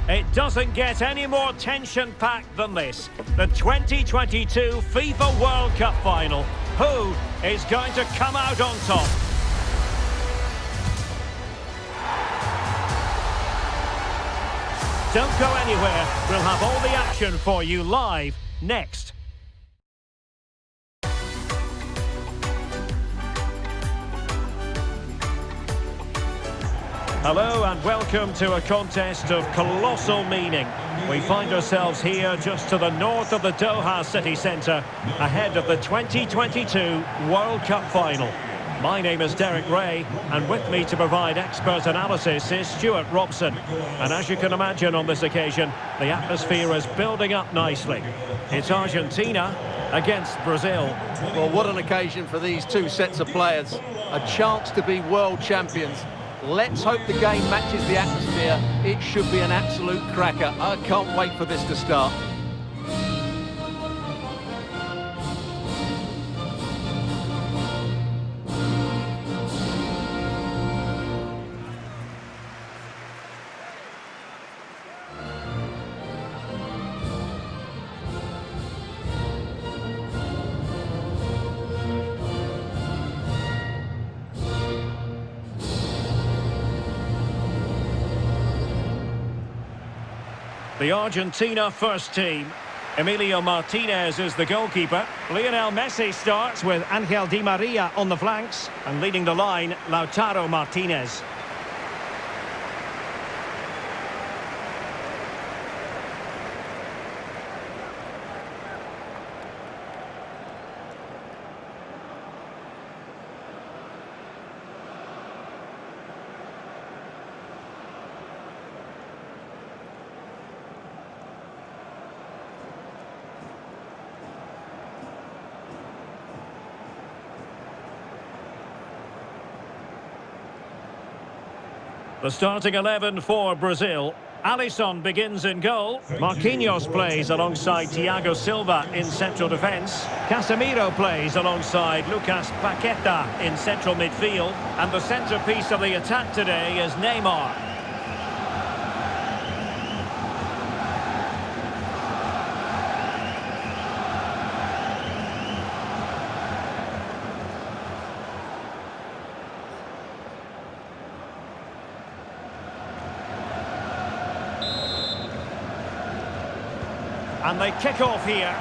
It doesn't get any more tension-packed than this. The 2022 FIFA World Cup final. Who is going to come out on top? Don't go anywhere. We'll have all the action for you live next. Hello and welcome to a contest of colossal meaning. We find ourselves here just to the north of the Doha city centre, ahead of the 2022 World Cup final. My name is Derek Ray, and with me to provide expert analysis is Stuart Robson. And as you can imagine on this occasion, the atmosphere is building up nicely. It's Argentina against Brazil. Well, what an occasion for these two sets of players. A chance to be world champions. Let's hope the game matches the atmosphere. It should be an absolute cracker. I can't wait for this to start. The Argentina first team. Emilio Martinez is the goalkeeper. Lionel Messi starts with Angel Di Maria on the flanks. And leading the line, Lautaro Martinez. The starting 11 for Brazil. Alisson begins in goal. Marquinhos plays alongside Thiago Silva in central defence. Casemiro plays alongside Lucas Paqueta in central midfield. And the centrepiece of the attack today is Neymar. And they kick off here.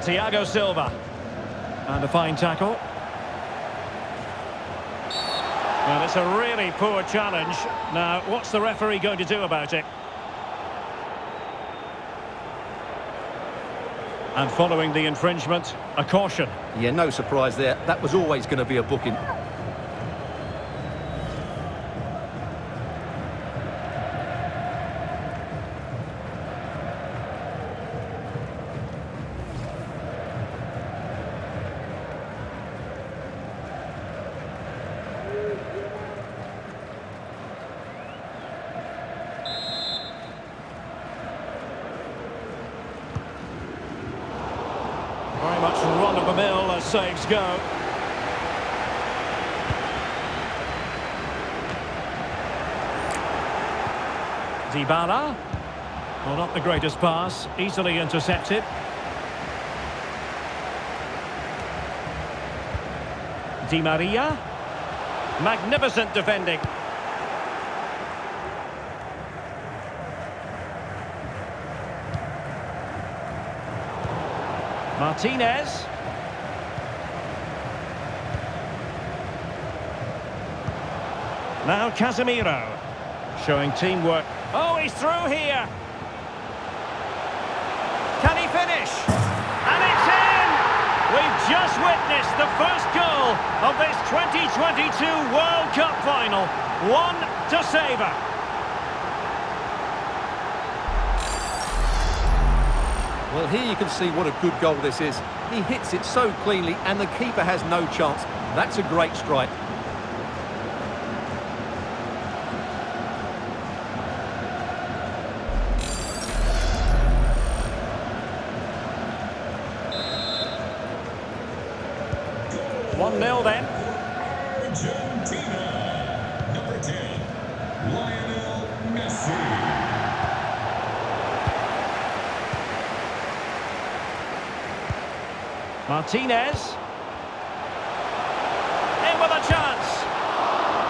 Thiago Silva. And a fine tackle. Well, it's a really poor challenge. Now, what's the referee going to do about it? And following the infringement, a caution. Yeah, no surprise there. That was always going to be a booking. Very much run-of-the-mill as saves go. Dybala. Well, not the greatest pass. Easily intercepted. Di Maria. Magnificent defending. Martinez. Now Casemiro. Showing teamwork. Oh, he's through here. Can he finish? And it's in! We've just witnessed the first goal of this 2022 World Cup final. One to savour. Well, here you can see what a good goal this is. He hits it so cleanly and the keeper has no chance. That's a great strike. 1-0 then. Argentina, number 10, Lionel Messi. Martinez. In with a chance.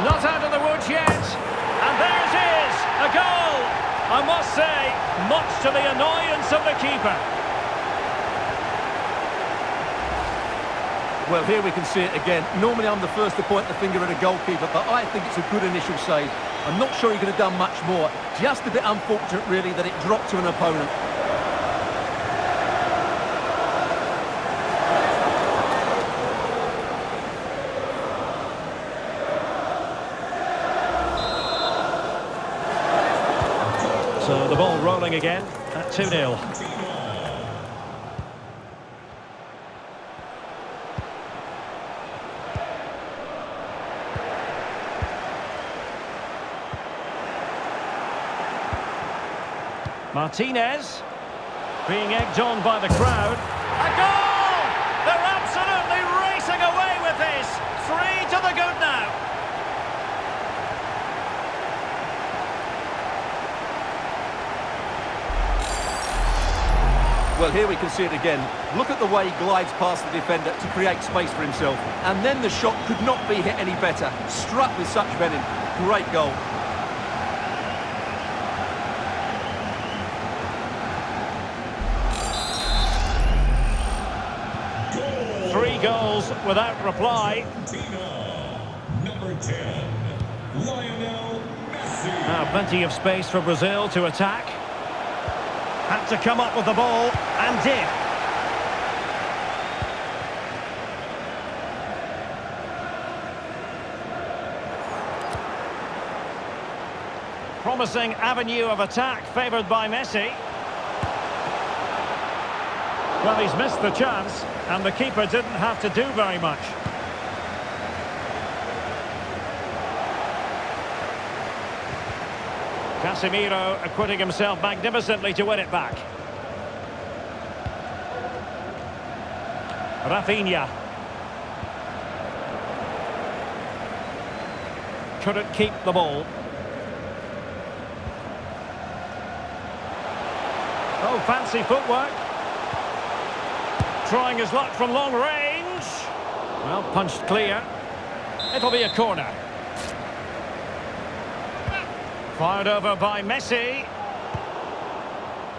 Not out of the woods yet. And there it is, a goal. I must say, much to the annoyance of the keeper. Well, here we can see it again. Normally I'm the first to point the finger at a goalkeeper, but I think it's a good initial save. I'm not sure he could have done much more. Just a bit unfortunate, really, that it dropped to an opponent. So the ball rolling again at 2-0. Martinez being egged on by the crowd. A goal! They're absolutely racing away with this. 3 to the good now. Well, here we can see it again. Look at the way he glides past the defender to create space for himself. And then the shot could not be hit any better. Struck with such venom. Great goal. Three goals without reply. Number 10, Lionel Messi. Now, plenty of space for Brazil to attack. Had to come up with the ball, and did. Promising avenue of attack favoured by Messi. Well, he's missed the chance, and the keeper didn't have to do very much. Casemiro acquitting himself magnificently to win it back. Rafinha. Couldn't keep the ball. Oh, fancy footwork. Trying his luck from long range. Well, punched clear. It'll be a corner. Fired over by Messi.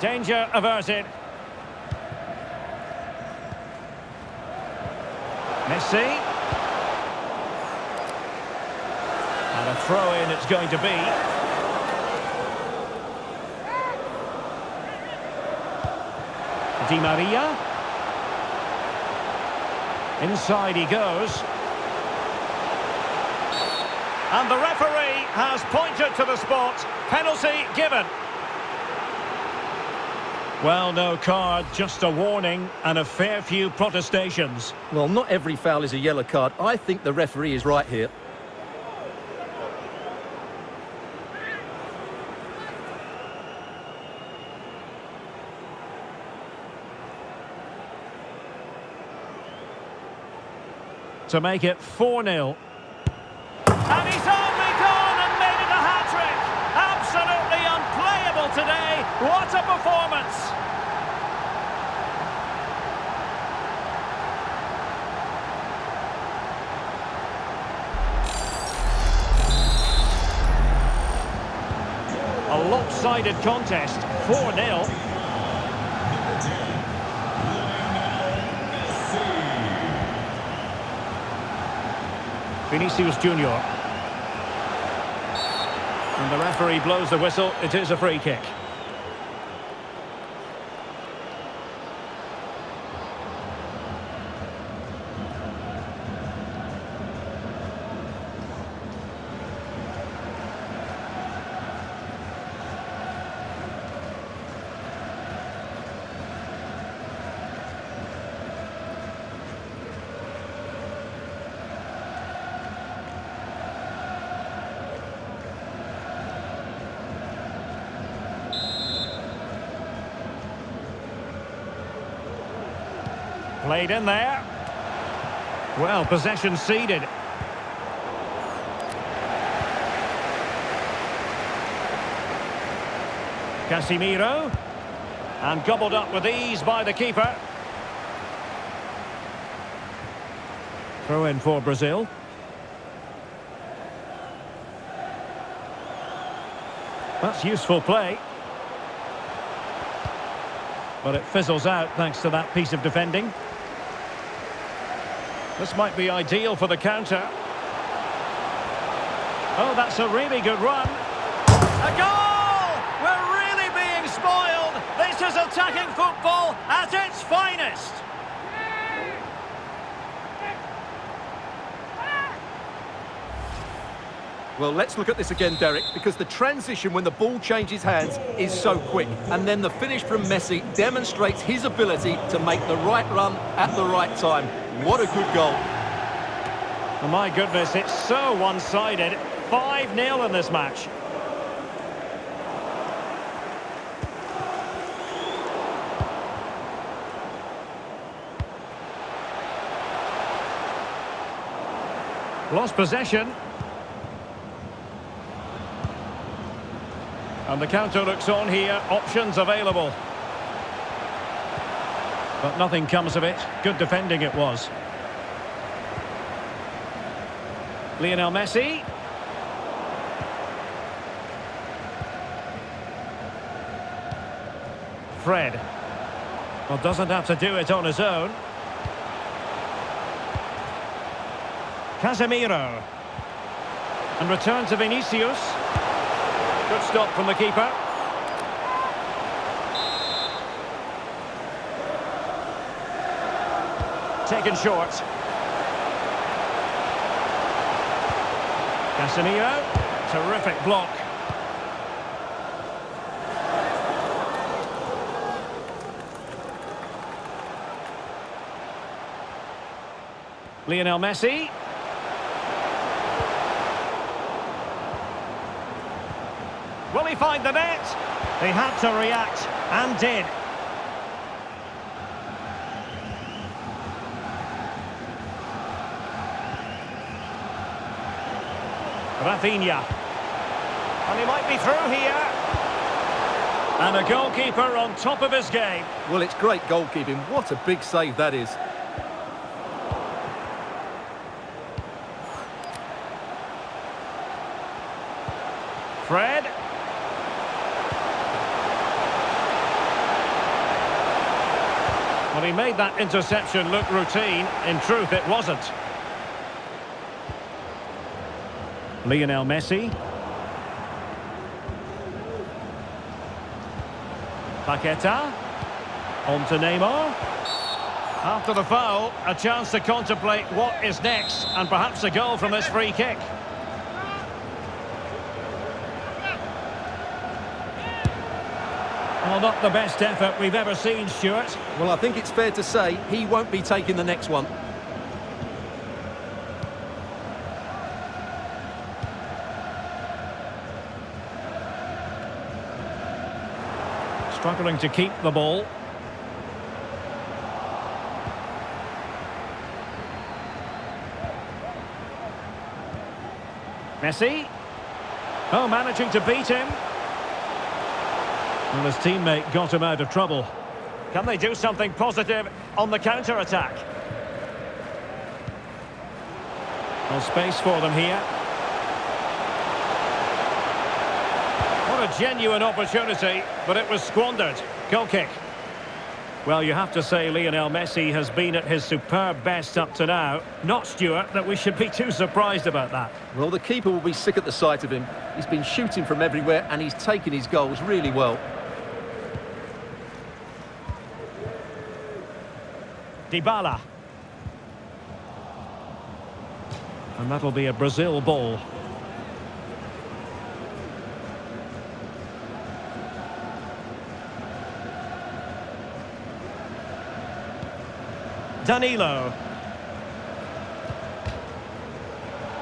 Danger averted. Messi. And a throw-in it's going to be. Di Maria. Inside he goes. And the referee has pointed to the spot. Penalty given. Well, no card, just a warning and a fair few protestations. Well, not every foul is a yellow card. I think the referee is right here. To make it 4-0. And he's only gone and made it a hat-trick. Absolutely unplayable today. What a performance. A lopsided contest, 4-0. Vinicius Junior. And the referee blows the whistle. It is a free kick. Played in there. Well, possession ceded. Casemiro. And gobbled up with ease by the keeper. Throw in for Brazil. That's useful play. But it fizzles out thanks to that piece of defending. This might be ideal for the counter. Oh, that's a really good run. A goal! We're really being spoiled. This is attacking football at its finest. Well, let's look at this again, Derek, because the transition when the ball changes hands is so quick. And then the finish from Messi demonstrates his ability to make the right run at the right time. What a good goal. Oh, my goodness, it's so one-sided. 5-0 in this match. Lost possession. And the counter looks on here. Options available. But nothing comes of it. Good defending it was. Lionel Messi. Fred. Well, doesn't have to do it on his own. Casemiro. And return to Vinicius. Good stop from the keeper. Taken short. Casemiro. Terrific block. Lionel Messi. Will he find the net? He had to react, and did. Rafinha. And he might be through here. And the goalkeeper on top of his game. Well, it's great goalkeeping. What a big save that is. Fred. Well, he made that interception look routine. In truth, it wasn't. Lionel Messi. Paqueta. On to Neymar. After the foul, a chance to contemplate what is next, and perhaps a goal from this free kick. Well, not the best effort we've ever seen, Stuart. Well, I think it's fair to say he won't be taking the next one. Struggling to keep the ball. Messi. Oh, managing to beat him. Well, his teammate got him out of trouble. Can they do something positive on the counter-attack? Well, space for them here. What a genuine opportunity, but it was squandered. Goal kick. Well, you have to say Lionel Messi has been at his superb best up to now. Not, Stuart, that we should be too surprised about that. Well, the keeper will be sick at the sight of him. He's been shooting from everywhere and he's taken his goals really well. Dybala. And that'll be a Brazil ball. Danilo.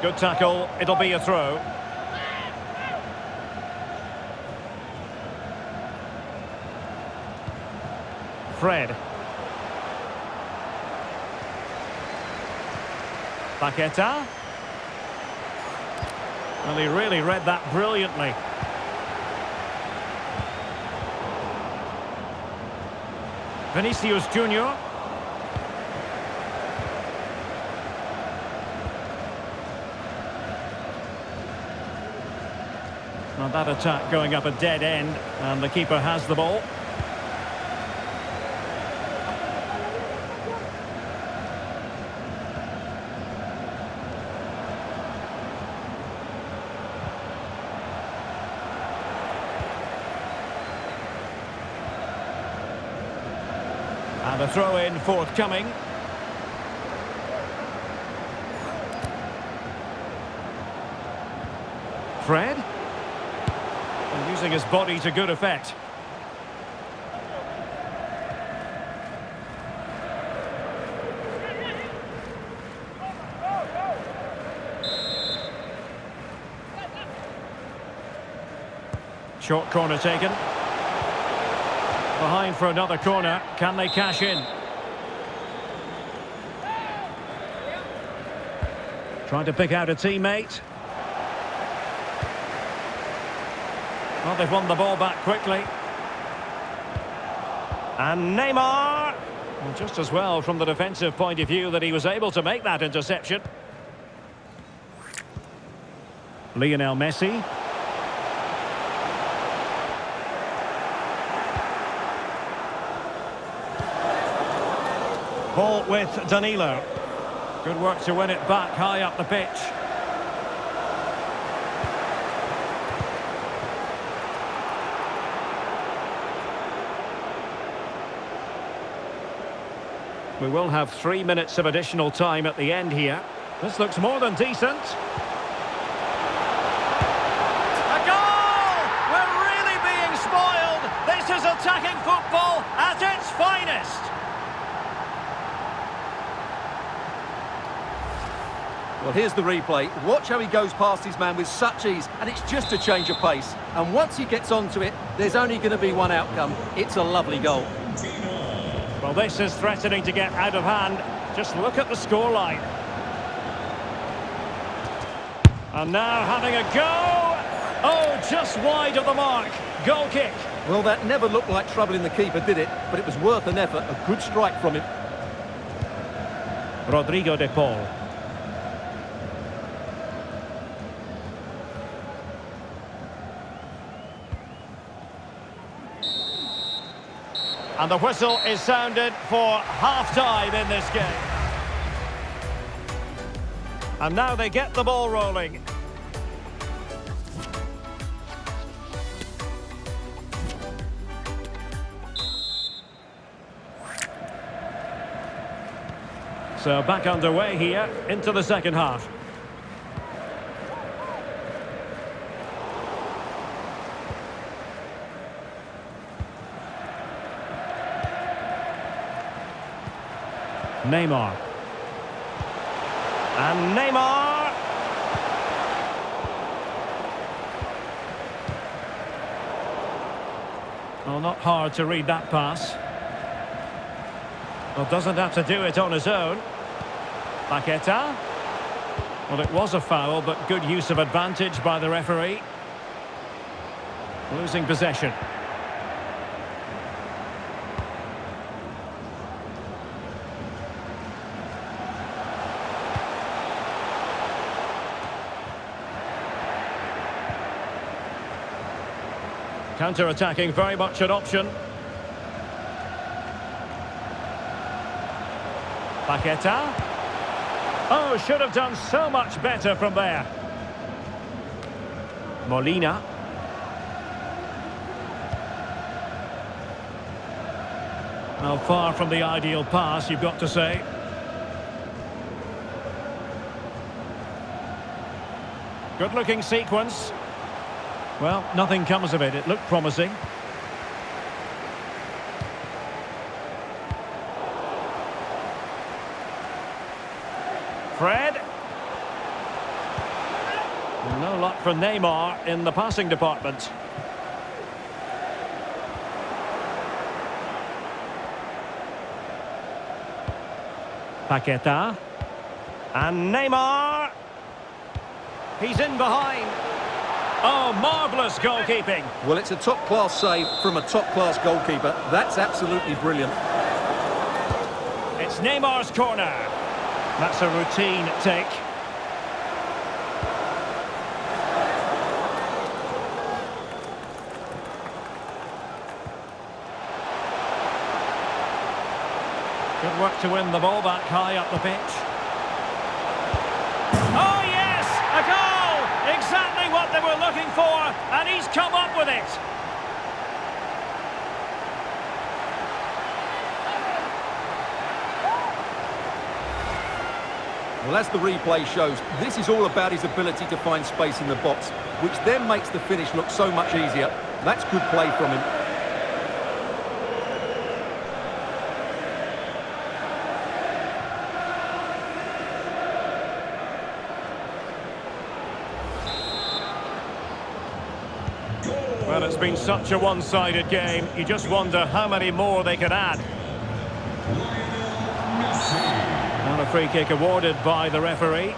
Good tackle, it'll be a throw. Fred. Paqueta. Well, he really read that brilliantly. Vinicius Junior. Now that attack going up a dead end, and the keeper has the ball. And a throw-in forthcoming. Fred. And using his body to good effect. Short corner taken. Behind for another corner. Can they cash in? Trying to pick out a teammate. Well, they've won the ball back quickly. And Neymar. Well, just as well from the defensive point of view that he was able to make that interception. Lionel Messi. Ball with Danilo. Good work to win it back high up the pitch. We will have 3 minutes of additional time at the end here. This looks more than decent. A goal! We're really being spoiled. This is attacking football at its finest. Well, here's the replay. Watch how he goes past his man with such ease, and it's just a change of pace. And once he gets onto it, there's only going to be one outcome. It's a lovely goal. Well, this is threatening to get out of hand. Just look at the scoreline. And now having a go. Oh, just wide of the mark. Goal kick. Well, that never looked like troubling the keeper, did it? But it was worth an effort. A good strike from him. Rodrigo de Paul. And the whistle is sounded for half-time in this game. And now they get the ball rolling. So back underway here into the second half. Neymar. And Neymar. Well, not hard to read that pass. Well, doesn't have to do it on his own. Paqueta. Well, it was a foul, but good use of advantage by the referee. Losing possession. Counter-attacking, very much an option. Paqueta. Oh, should have done so much better from there. Molina. Well, far from the ideal pass, you've got to say. Good-looking sequence. Well, nothing comes of it. It looked promising. Fred. No luck for Neymar in the passing department. Paqueta. And Neymar. He's in behind. Oh, marvellous goalkeeping. Well, it's a top-class save from a top-class goalkeeper. That's absolutely brilliant. It's Neymar's corner. That's a routine take. Good work to win the ball back high up the pitch. Oh, yes! A goal! Exactly what they were looking for, and he's come up with it. Well, as the replay shows, this is all about his ability to find space in the box, which then makes the finish look so much easier. That's good play from him. Well, it's been such a one-sided game. You just wonder how many more they could add. And a free kick awarded by the referee.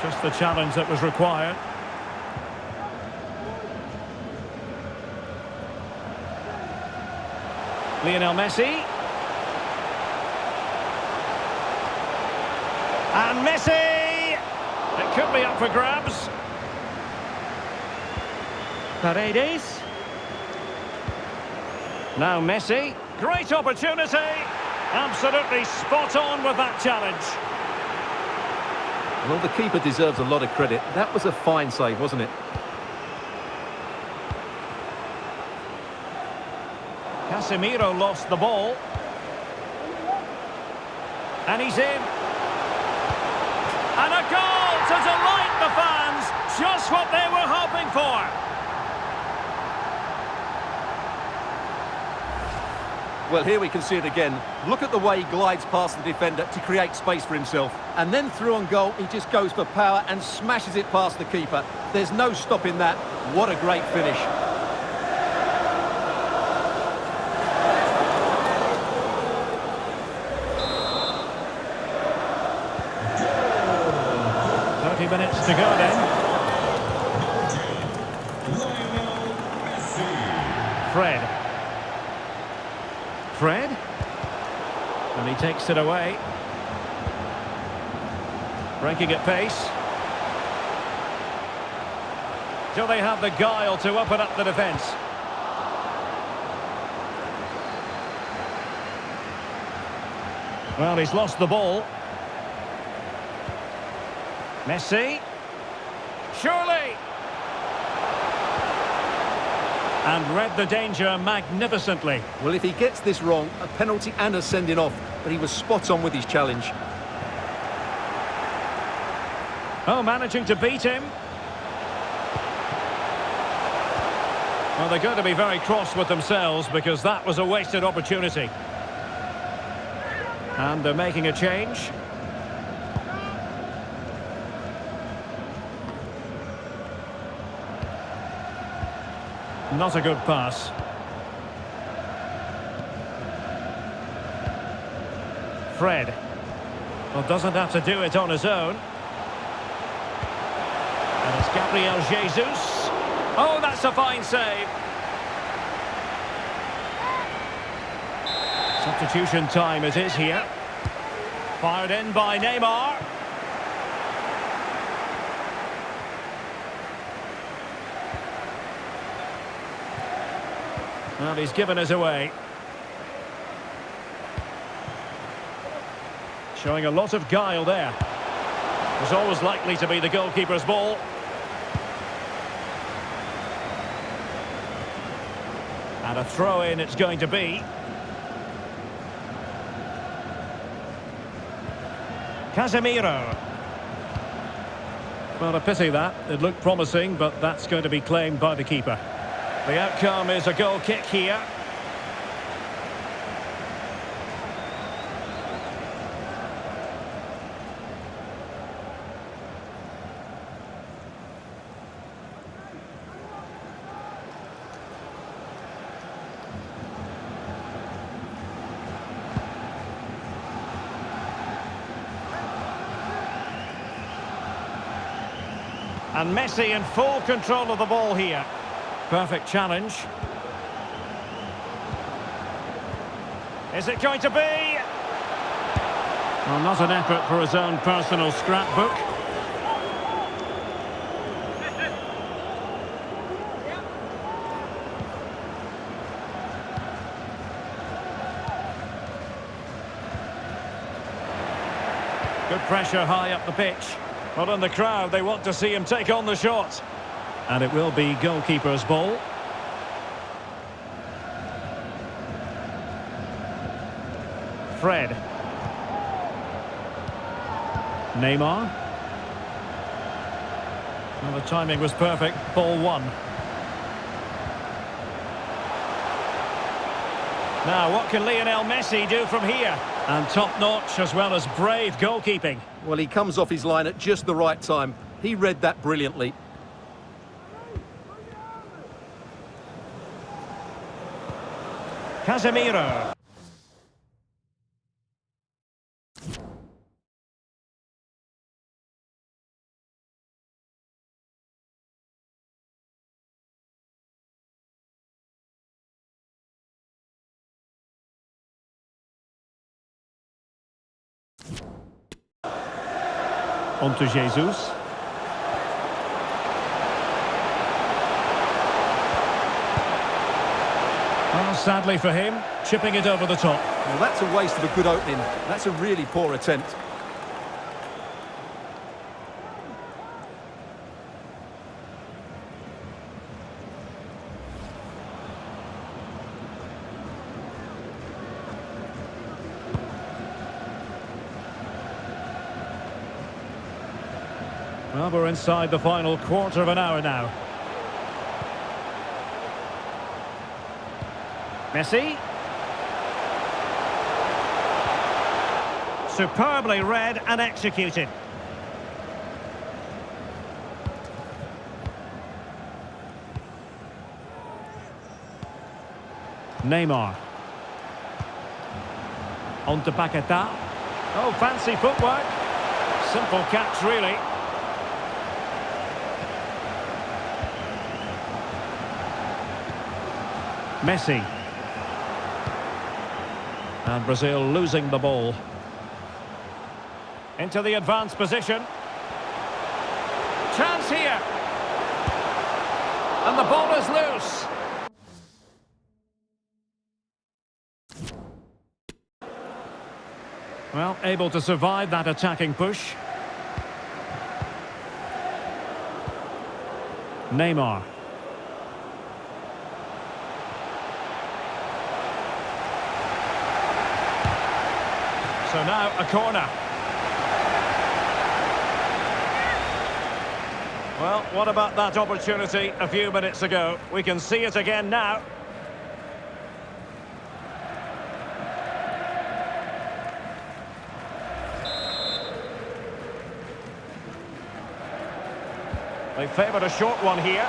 Just the challenge that was required. Lionel Messi. And Messi! It could be up for grabs. Paredes. Now Messi. Great opportunity. Absolutely spot on with that challenge. Well, the keeper deserves a lot of credit. That was a fine save, wasn't it? Casemiro lost the ball. And he's in. And a goal to delight the fans. Just what they were hoping for. Well, here we can see it again. Look at the way he glides past the defender to create space for himself. And then through on goal, he just goes for power and smashes it past the keeper. There's no stopping that. What a great finish. Minutes to go then. Fred. Fred. And he takes it away. Breaking at pace. Do they have the guile to open up the defence? Well, he's lost the ball. Messi. Surely. And read the danger magnificently. Well, if he gets this wrong, a penalty and a sending off, but he was spot on with his challenge. Oh, managing to beat him. Well, they're going to be very cross with themselves because that was a wasted opportunity. And they're making a change. Not a good pass. Fred. Well, doesn't have to do it on his own. And it's Gabriel Jesus. Oh, that's a fine save. Substitution time it is here. Fired in by Neymar. Well, he's given us away. Showing a lot of guile there. It was always likely to be the goalkeeper's ball. And a throw-in it's going to be. Casemiro. Well, a pity that. It looked promising, but that's going to be claimed by the keeper. The outcome is a goal kick here. And Messi in full control of the ball here. Perfect challenge. Is it going to be? Well, not an effort for his own personal scrapbook. Good pressure high up the pitch. Well, in the crowd, they want to see him take on the shot. And it will be goalkeeper's ball. Fred. Neymar. Well, the timing was perfect. Ball one. Now, what can Lionel Messi do from here? And top-notch as well as brave goalkeeping. Well, he comes off his line at just the right time. He read that brilliantly. Casemiro. On to Jesus. Well, sadly for him, chipping it over the top. Well, that's a waste of a good opening. That's a really poor attempt. Well, we're inside the final quarter of an hour now. Messi. Superbly read and executed. Neymar. On to Paquetá. Oh, fancy footwork. Simple catch, really. Messi. And Brazil losing the ball. Into the advanced position. Chance here. And the ball is loose. Well, able to survive that attacking push. Neymar. So now a corner. Well, what about that opportunity a few minutes ago? We can see it again now. They favoured a short one here.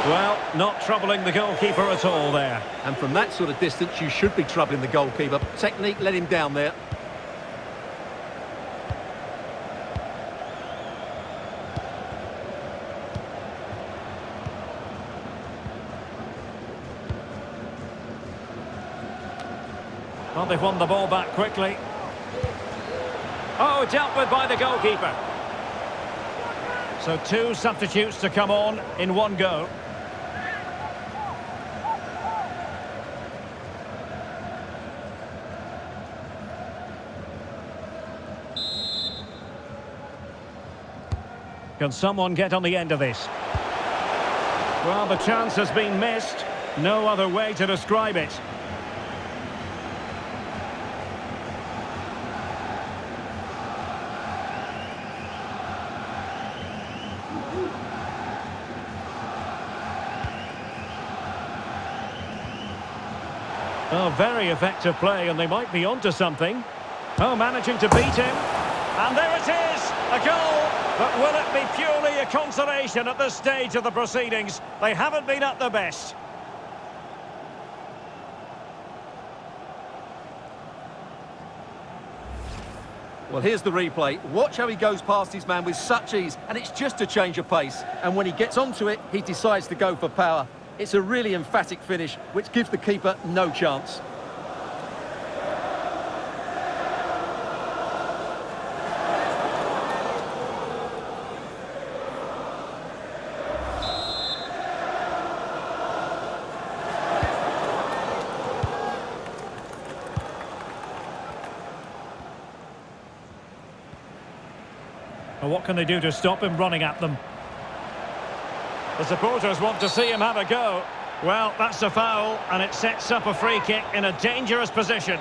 Well, not troubling the goalkeeper at all there. And from that sort of distance, you should be troubling the goalkeeper. Technique let him down there. Well, they've won the ball back quickly. Oh, dealt with by the goalkeeper. So two substitutes to come on in one go. Can someone get on the end of this? Well, the chance has been missed. No other way to describe it. Oh, very effective play, and they might be onto something. Oh, managing to beat him. And there it is, a goal. But will it be purely a consolation at this stage of the proceedings? They haven't been at their best. Well, here's the replay. Watch how he goes past his man with such ease, and it's just a change of pace. And when he gets onto it, he decides to go for power. It's a really emphatic finish, which gives the keeper no chance. Well, what can they do to stop him running at them? The supporters want to see him have a go. Well, that's a foul, and it sets up a free kick in a dangerous position.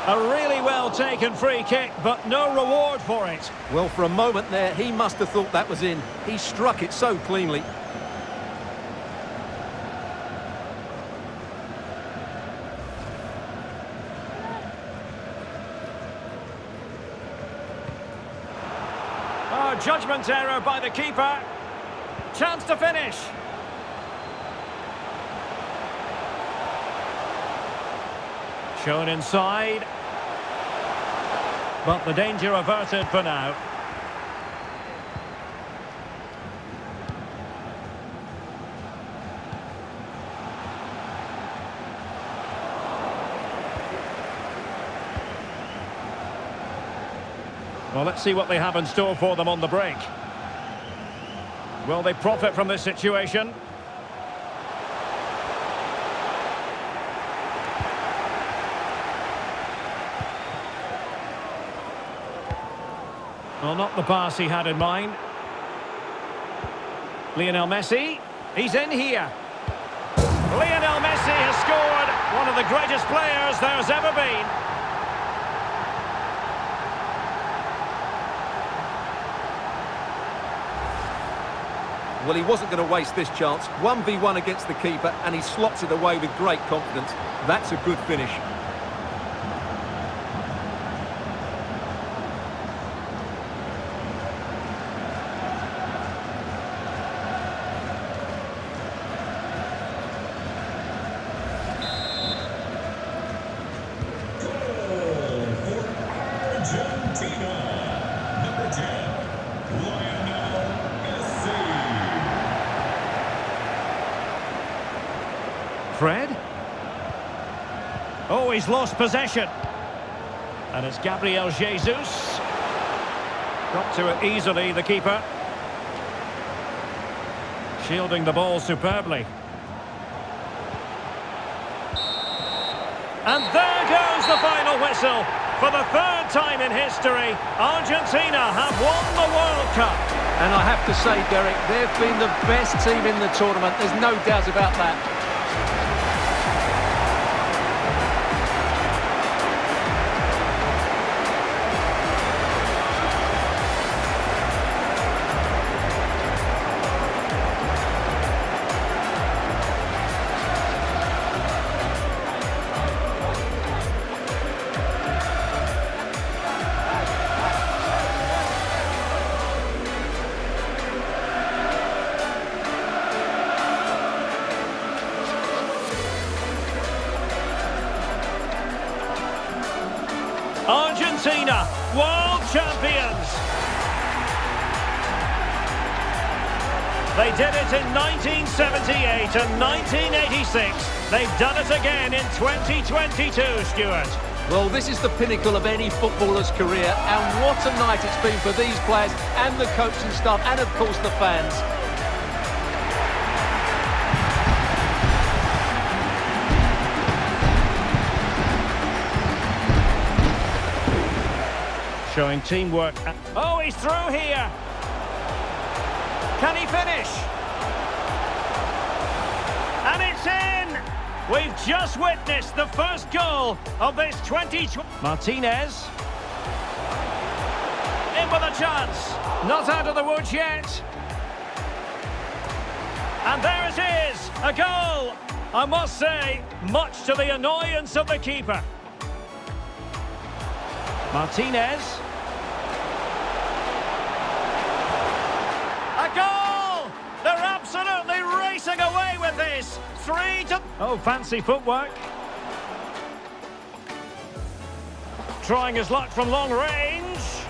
A really well-taken free kick, but no reward for it. Well, for a moment there, he must have thought that was in. He struck it so cleanly. Oh, judgment error by the keeper. Chance to finish. Shown inside. But the danger averted for now. Well, let's see what they have in store for them on the break. Will they profit from this situation? Well, not the pass he had in mind. Lionel Messi, he's in here. Lionel Messi has scored, one of the greatest players there's ever been. Well, he wasn't going to waste this chance. 1v1 against the keeper, and he slots it away with great confidence. That's a good finish. Fred. Oh, he's lost possession. And it's Gabriel Jesus. Got to it easily, the keeper. Shielding the ball superbly. And there goes the final whistle. For the third time in history, Argentina have won the World Cup. And I have to say, Derek, they've been the best team in the tournament. There's no doubt about that. Argentina, world champions! They did it in 1978 and 1986. They've done it again in 2022, Stuart. Well, this is the pinnacle of any footballer's career, and what a night it's been for these players and the coaching staff and, of course, the fans. Showing teamwork. Oh, he's through here. Can he finish? And it's in! We've just witnessed the first goal of this 2020. Martinez. in with a chance. Not out of the woods yet. And there it is, a goal. I must say, much to the annoyance of the keeper. Martinez. A goal! They're absolutely racing away with this. 3-2. Oh, fancy footwork. Trying his luck from long range.